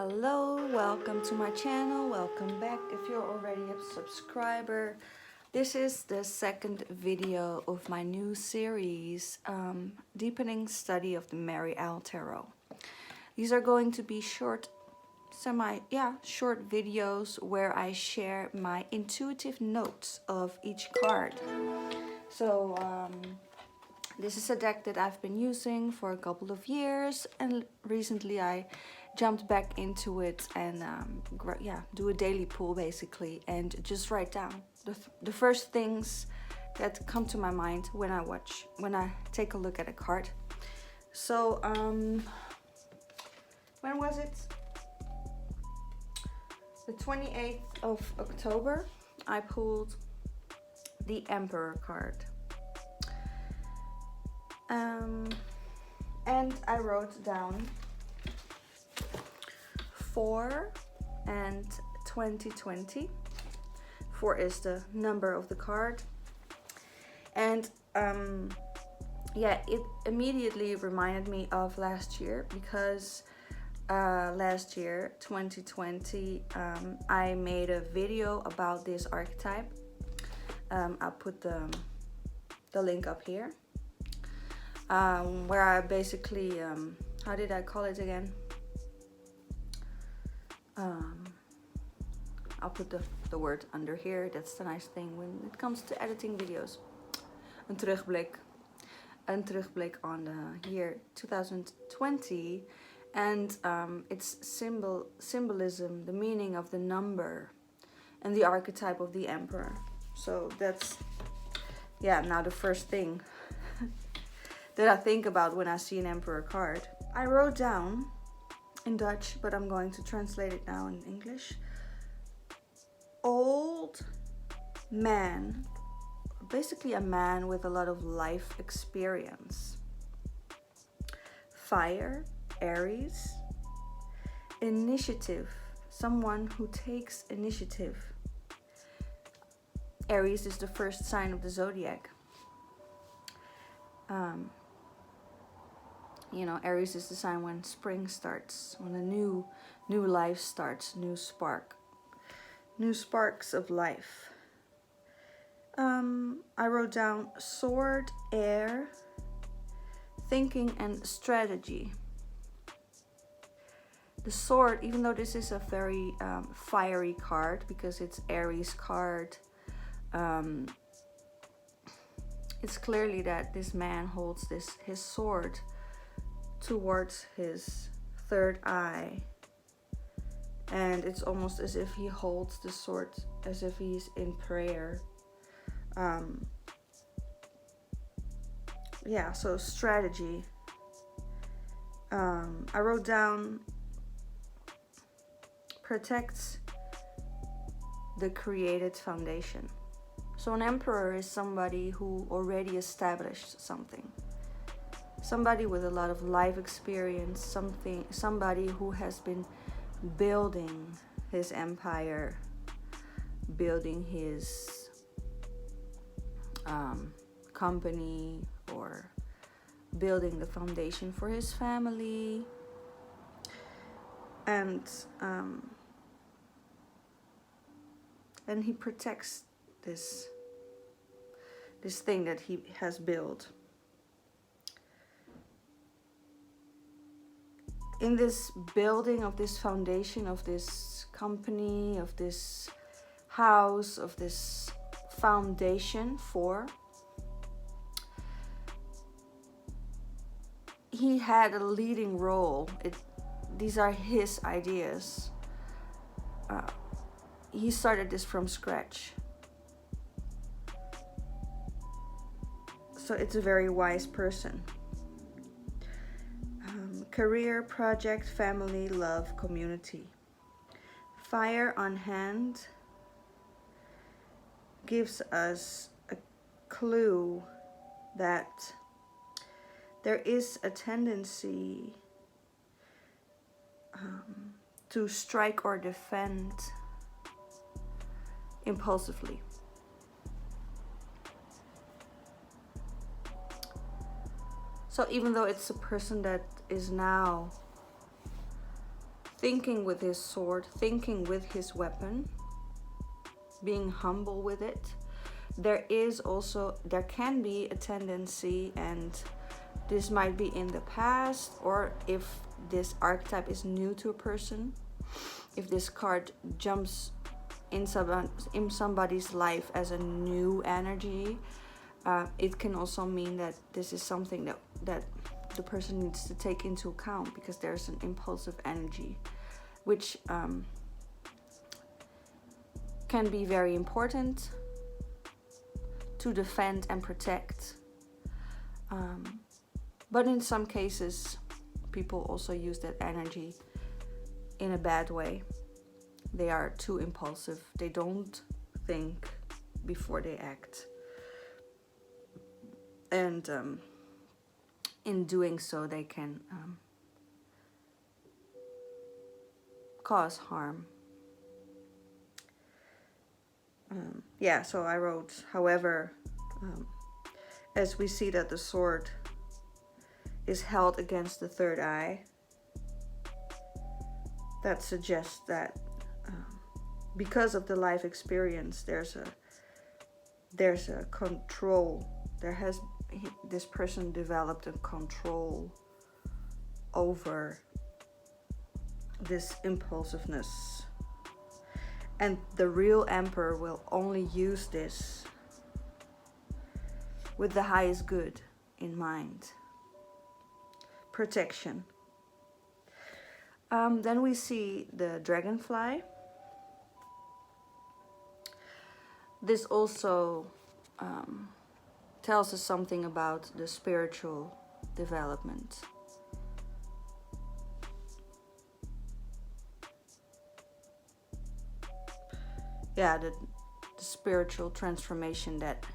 Hello, welcome to my channel, welcome back if you're already a subscriber. This is the second video of my new series, Deepening Study of the Mary L. Tarot. These are going to be short videos where I share my intuitive notes of each card. So this is a deck that I've been using for a couple of years, and recently I jumped back into it and do a daily pull basically and just write down the first things that come to my mind when I take a look at a card. So when was it? The 28th of October I pulled the Emperor card. And I wrote down 4 and 2020. 4 is the number of the card. And it immediately reminded me of last year, because last year, 2020, I made a video about this archetype. I'll put the link up here. Where I basically, how did I call it again? I'll put the word under here. That's the nice thing when it comes to editing videos. Een terugblik on the year 2020 and its symbolism, the meaning of the number and the archetype of the Emperor. So that's, now the first thing that I think about when I see an Emperor card. I wrote down in Dutch, but I'm going to translate it now in English. Old man, basically a man with a lot of life experience. Fire, Aries. Initiative, someone who takes initiative. Aries is the first sign of the zodiac. Aries is the sign when spring starts, when a new life starts, new sparks of life. I wrote down sword, air, thinking and strategy. The sword, even though this is a very fiery card because it's Aries card, it's clearly that this man holds his sword towards his third eye, and it's almost as if he holds the sword as if he's in prayer. So strategy. I wrote down protects the created foundation. So an emperor is somebody who already established something. Somebody with a lot of life experience, somebody who has been building his empire, building his company, or building the foundation for his family. And he protects this thing that he has built. In this building of this foundation, of this company, of this house, of this foundation he had a leading role. These are his ideas. He started this from scratch. So it's a very wise person. Career, project, family, love, community. Fire on hand gives us a clue that there is a tendency to strike or defend impulsively. So even though it's a person that is now thinking with his sword, thinking with his weapon, being humble with it. There can be a tendency, and this might be in the past, or if this archetype is new to a person, if this card jumps in somebody's life as a new energy, it can also mean that this is something that the person needs to take into account, because there's an impulsive energy which can be very important to defend and protect, but in some cases people also use that energy in a bad way. They are too impulsive. They don't think before they act, and in doing so they can cause harm. Yeah, so I wrote, however, as we see that the sword is held against the third eye, that suggests that because of the life experience, there's a control. This person developed a control over this impulsiveness, and the real emperor will only use this with the highest good in mind. Protection. Then we see the dragonfly. This also tells us something about the spiritual development. Yeah, the spiritual transformation that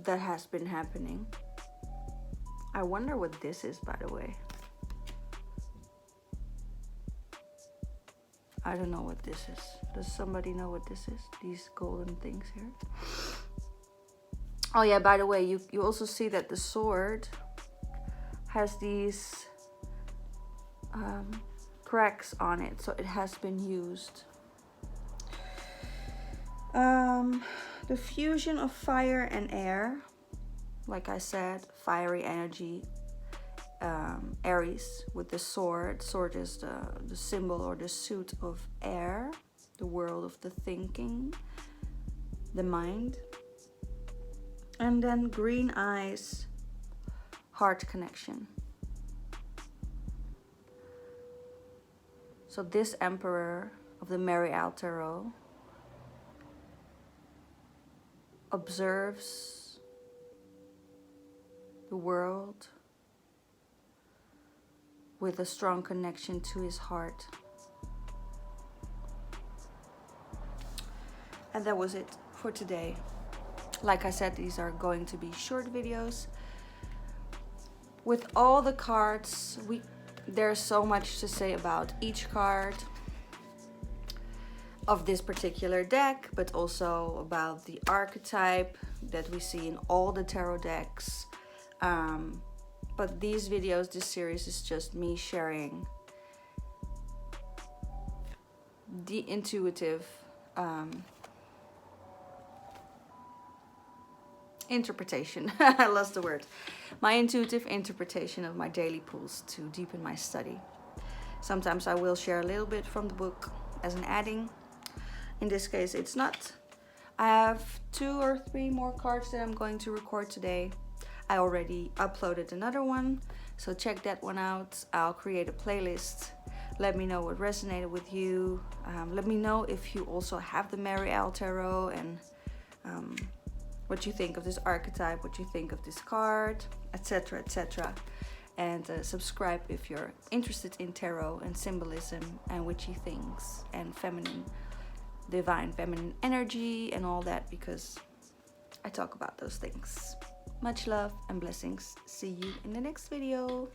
has been happening. I wonder what this is, by the way. I don't know what this is. Does somebody know what this is? These golden things here. Oh yeah, by the way, you also see that the sword has these cracks on it, so it has been used. The fusion of fire and air, like I said, fiery energy, Aries with the sword. Sword is the symbol or the suit of air, the world of the thinking, the mind. And then green eyes, heart connection. So this emperor of the Marial Tarot observes the world with a strong connection to his heart. And that was it for today. Like I said, these are going to be short videos. With all the cards, there's so much to say about each card of this particular deck, but also about the archetype that we see in all the tarot decks. But these videos, this series is just me sharing the intuitive interpretation. I lost the word. My intuitive interpretation of my daily pulls to deepen my study. Sometimes I will share a little bit from the book as an adding. In this case, it's not. I have 2 or 3 more cards that I'm going to record today. I already uploaded another one, so check that one out. I'll create a playlist. Let me know what resonated with you. Let me know if you also have the Marial Tarot, and what you think of this archetype, what you think of this card, etc, etc. And subscribe if you're interested in tarot and symbolism and witchy things and feminine, divine feminine energy and all that, because I talk about those things. Much love and blessings. See you in the next video.